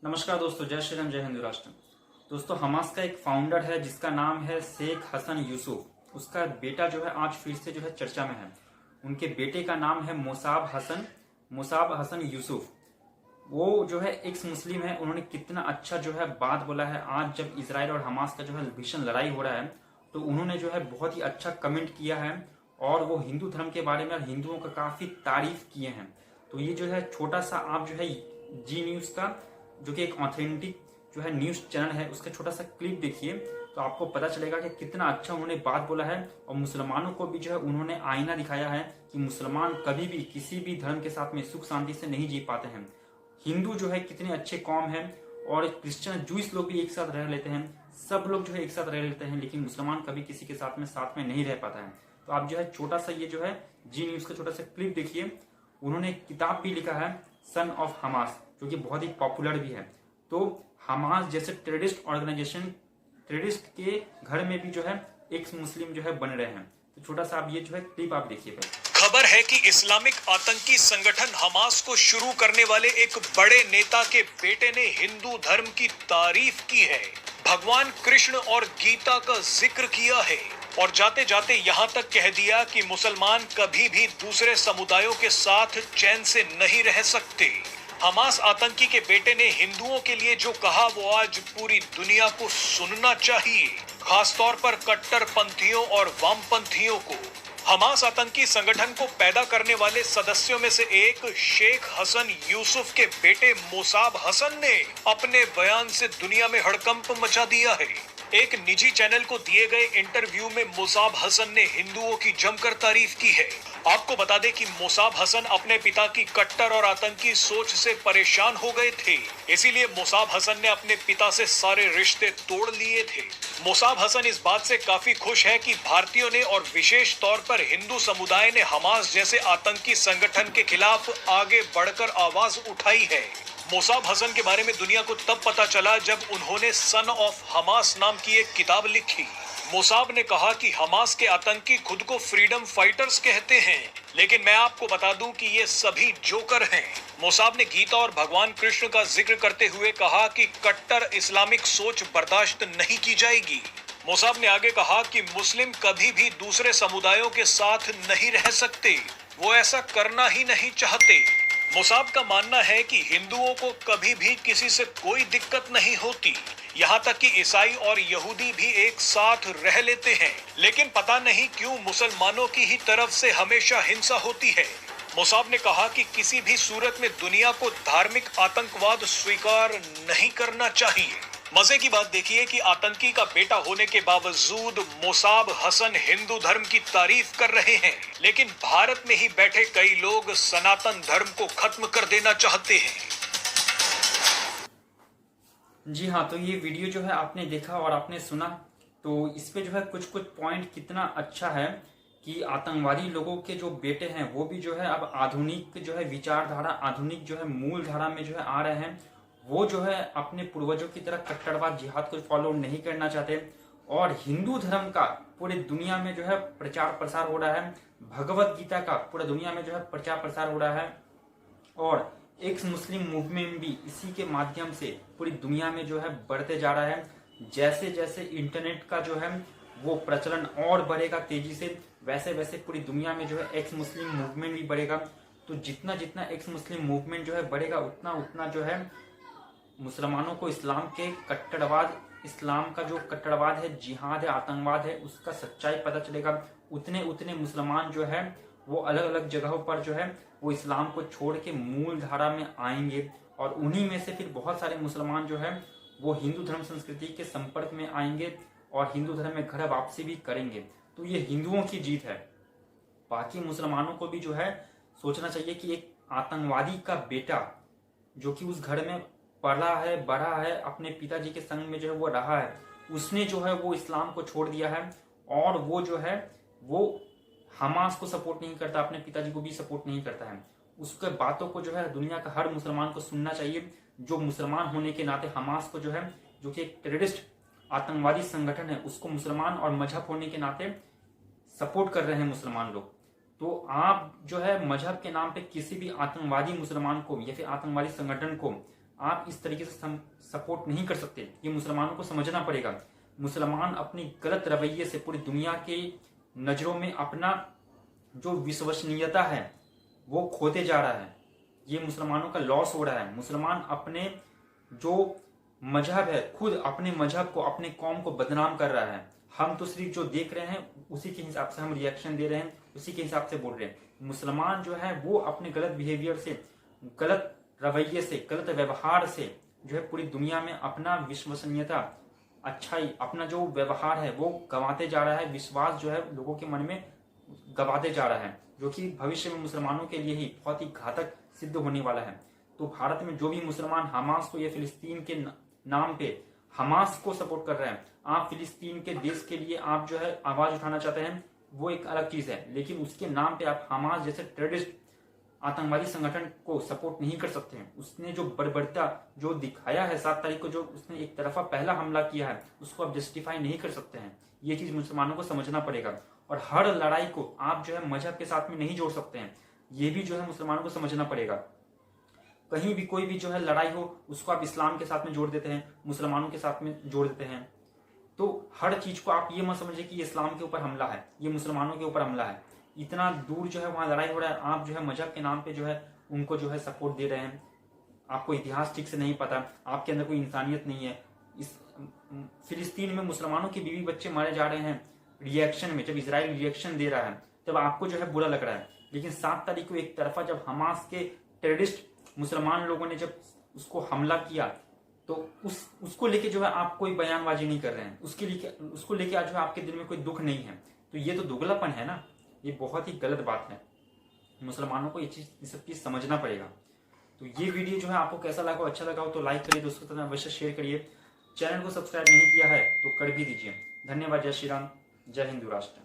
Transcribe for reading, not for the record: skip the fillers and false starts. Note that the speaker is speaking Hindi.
नमस्कार दोस्तों, जय श्री राम, जय हिंदू राष्ट्र। दोस्तों, हमास का एक फाउंडर है जिसका नाम है शेख हसन यूसुफ। उसका बेटा जो है आज फिर से जो है चर्चा में है। उनके बेटे का नाम है मुसाब हसन यूसुफ। वो जो है एक्स मुस्लिम है। उन्होंने कितना अच्छा जो है बात बोला है। आज जब इसराइल और हमास का जो है भीषण लड़ाई हो रहा है तो उन्होंने जो है बहुत ही अच्छा कमेंट किया है और वो हिंदू धर्म के बारे में और हिंदुओं का काफी तारीफ किए हैं। तो ये जो है छोटा सा आप जो है जी न्यूज का, जो कि एक ऑथेंटिक जो है न्यूज चैनल है, उसका छोटा सा क्लिप देखिए तो आपको पता चलेगा कि कितना अच्छा उन्होंने बात बोला है। और मुसलमानों को भी जो है उन्होंने आईना दिखाया है कि मुसलमान कभी भी किसी भी धर्म के साथ में सुख शांति से नहीं जी पाते हैं। हिंदू जो है कितने अच्छे कौम है और क्रिश्चियन जूस लोग भी एक साथ रह लेते हैं। सब लोग जो है एक साथ रह लेते हैं, लेकिन मुसलमान कभी किसी के साथ में नहीं रह पाता है। तो आप जो है छोटा सा ये जो है जी न्यूज का छोटा सा क्लिप देखिए। उन्होंने एक किताब भी लिखा है सन ऑफ हमास, जो कि बहुत ही पॉपुलर भी है। तो हमास जैसे टेररिस्ट के घर में भी जो है एक्स मुस्लिम जो है बन रहे हैं। तो छोटा सा आप ये जो है क्लिप आप देखिए भाई। खबर है कि इस्लामिक आतंकी संगठन हमास को शुरू करने वाले एक बड़े नेता के बेटे ने हिंदू धर्म की तारीफ की है, भगवान कृष्ण और गीता का जिक्र किया है और जाते जाते यहाँ तक कह दिया कि मुसलमान कभी भी दूसरे समुदायों के साथ चैन से नहीं रह सकते। हमास आतंकी के बेटे ने हिंदुओं के लिए जो कहा वो आज पूरी दुनिया को सुनना चाहिए, खासतौर पर कट्टरपंथियों और वामपंथियों को। हमास आतंकी संगठन को पैदा करने वाले सदस्यों में से एक शेख हसन यूसुफ के बेटे मुसाब हसन ने अपने बयान से दुनिया में हड़कंप मचा दिया है। एक निजी चैनल को दिए गए इंटरव्यू में मुसाब हसन ने हिंदुओं की जमकर तारीफ की है। आपको बता दें कि मुसाब हसन अपने पिता की कट्टर और आतंकी सोच से परेशान हो गए थे, इसीलिए मुसाब हसन ने अपने पिता से सारे रिश्ते तोड़ लिए थे। मुसाब हसन इस बात से काफी खुश है कि भारतीयों ने और विशेष तौर पर हिंदू समुदाय ने हमास जैसे आतंकी संगठन के खिलाफ आगे बढ़कर आवाज उठाई है। मुसाब हसन के बारे में दुनिया को तब पता चला जब उन्होंने सन ऑफ हमास नाम की एक किताब लिखी। मुसाब ने कहा कि हमास के आतंकी खुद को फ्रीडम फाइटर्स कहते हैं, लेकिन मैं आपको बता दूं कि ये सभी जोकर हैं। मुसाब ने गीता और भगवान कृष्ण का जिक्र करते हुए कहा कि कट्टर इस्लामिक सोच बर्दाश्त नहीं की जाएगी। मुसाब ने आगे कहा कि मुस्लिम कभी भी दूसरे समुदायों के साथ नहीं रह सकते, वो ऐसा करना ही नहीं चाहते। मुसाब का मानना है कि हिंदुओं को कभी भी किसी से कोई दिक्कत नहीं होती, यहाँ तक कि ईसाई और यहूदी भी एक साथ रह लेते हैं, लेकिन पता नहीं क्यों मुसलमानों की ही तरफ से हमेशा हिंसा होती है। मुसाब ने कहा कि किसी भी सूरत में दुनिया को धार्मिक आतंकवाद स्वीकार नहीं करना चाहिए। मजे की बात देखिए कि आतंकी का बेटा होने के बावजूद मुसाब हसन हिंदू धर्म की तारीफ कर रहे हैं, लेकिन भारत में ही बैठे कई लोग सनातन धर्म को खत्म कर देना चाहते हैं। जी हाँ, तो ये वीडियो जो है आपने देखा और आपने सुना, तो इस पे जो है कुछ पॉइंट कितना अच्छा है कि आतंकवादी लोगों के जो बेटे हैं वो भी जो है अब आधुनिक जो है विचारधारा, आधुनिक जो है मूल धारा में जो है आ रहे हैं। वो जो है अपने पूर्वजों की तरह कट्टरवाद जिहाद को फॉलो नहीं करना चाहते और हिंदू धर्म का पूरी दुनिया में जो है प्रचार प्रसार हो रहा है। भगवत गीता का पूरी दुनिया में जो है प्रचार प्रसार हो रहा है और एक्स मुस्लिम मूवमेंट भी इसी के माध्यम से पूरी दुनिया में जो है बढ़ते जा रहा है। जैसे जैसे इंटरनेट का जो है वो प्रचलन और बढ़ेगा तेजी से, वैसे वैसे पूरी दुनिया में जो है एक्स मुस्लिम मूवमेंट भी बढ़ेगा। तो जितना जितना एक्स मुस्लिम मूवमेंट जो है बढ़ेगा उतना उतना जो है मुसलमानों को इस्लाम के कट्टरवाद, इस्लाम का जो कट्टरवाद है, जिहाद है, आतंकवाद है, उसका सच्चाई पता चलेगा। उतने उतने मुसलमान जो है वो अलग अलग जगहों पर जो है वो इस्लाम को छोड़ के मूल धारा में आएंगे और उन्हीं में से फिर बहुत सारे मुसलमान जो है वो हिंदू धर्म संस्कृति के संपर्क में आएंगे और हिंदू धर्म में घर वापसी भी करेंगे। तो ये हिंदुओं की जीत है। बाकी मुसलमानों को भी जो है सोचना चाहिए कि एक आतंकवादी का बेटा जो कि उस घर में पढ़ा है, बढ़ा है, अपने पिताजी के संग में जो है वो रहा है, उसने जो है वो इस्लाम को छोड़ दिया है और वो जो है वो हमास को सपोर्ट नहीं करता, अपने पिताजी को भी सपोर्ट नहीं करता है। उसके बातों को जो है दुनिया का हर मुसलमान को सुनना चाहिए, जो मुसलमान होने के नाते हमास को जो है, जो कि एक टेररिस्ट आतंकवादी संगठन है, उसको मुसलमान और मजहब होने के नाते सपोर्ट कर रहे हैं मुसलमान लोग। तो आप जो है मजहब के नाम पे किसी भी आतंकवादी मुसलमान को या फिर आतंकवादी संगठन को आप इस तरीके से सपोर्ट नहीं कर सकते। ये मुसलमानों को समझना पड़ेगा। मुसलमान अपनी गलत रवैये से पूरी दुनिया के नज़रों में अपना जो विश्वसनीयता है वो खोते जा रहा है। ये मुसलमानों का लॉस हो रहा है। मुसलमान अपने जो मजहब है, खुद अपने मजहब को, अपने कौम को बदनाम कर रहा है। हम तो सिर्फ जो देख रहे हैं उसी के हिसाब से हम रिएक्शन दे रहे हैं, उसी के हिसाब से बोल रहे हैं। मुसलमान जो है वो अपने गलत बिहेवियर से, गलत रवैये से, गलत व्यवहार से जो है पूरी दुनिया में अपना विश्वसनीयता, अच्छाई, अपना जो व्यवहार है वो गंवाते जा रहा है। विश्वास जो है लोगों के मन में गंवाते जा रहा है, जो कि भविष्य में मुसलमानों के लिए ही बहुत ही घातक सिद्ध होने वाला है। तो भारत में जो भी मुसलमान हमास को या फिलिस्तीन के नाम पे हमास को सपोर्ट कर रहे हैं, आप फिलिस्तीन के देश के लिए आप जो है आवाज उठाना चाहते हैं, वो एक अलग चीज है। लेकिन उसके नाम पे आप हमास जैसे टेररिस्ट आतंकवादी संगठन को सपोर्ट नहीं कर सकते हैं। उसने जो बर्बरता जो दिखाया है 7 तारीख को, जो उसने एक तरफा पहला हमला किया है, उसको आप जस्टिफाई नहीं कर सकते हैं। ये चीज मुसलमानों को समझना पड़ेगा। और हर लड़ाई को आप जो है मजहब के साथ में नहीं जोड़ सकते हैं। ये भी जो है मुसलमानों को समझना पड़ेगा। कहीं भी कोई भी जो है लड़ाई हो उसको आप इस्लाम के साथ में जोड़ देते हैं, मुसलमानों के साथ में जोड़ देते हैं। तो हर चीज को आप ये मत समझिए कि ये इस्लाम के ऊपर हमला है, ये मुसलमानों के ऊपर हमला है। इतना दूर जो है वहां लड़ाई हो रहा है, आप जो है मजहब के नाम पे जो है उनको जो है सपोर्ट दे रहे हैं। आपको इतिहास ठीक से नहीं पता, आपके अंदर कोई इंसानियत नहीं है। इस फिलिस्तीन में मुसलमानों के बीवी बच्चे मारे जा रहे हैं रिएक्शन में, जब इजराइल रिएक्शन दे रहा है तब आपको जो है बुरा लग रहा है। लेकिन 7 तारीख को एक तरफा जब हमास के टेररिस्ट मुसलमान लोगों ने जब उसको हमला किया तो उसको लेके जो है आप कोई बयानबाजी नहीं कर रहे हैं, उसको लेके आज जो है आपके दिल में कोई दुख नहीं है। तो ये तो दुगलापन है ना, ये बहुत ही गलत बात है। मुसलमानों को ये सब चीज समझना पड़ेगा। तो ये वीडियो जो है आपको कैसा लगा हो, अच्छा लगा हो तो लाइक करिए, दोस्तों के साथ अवश्य शेयर करिए। चैनल को सब्सक्राइब नहीं किया है तो कर भी दीजिए। धन्यवाद। जय श्री राम, जय हिंदू राष्ट्र।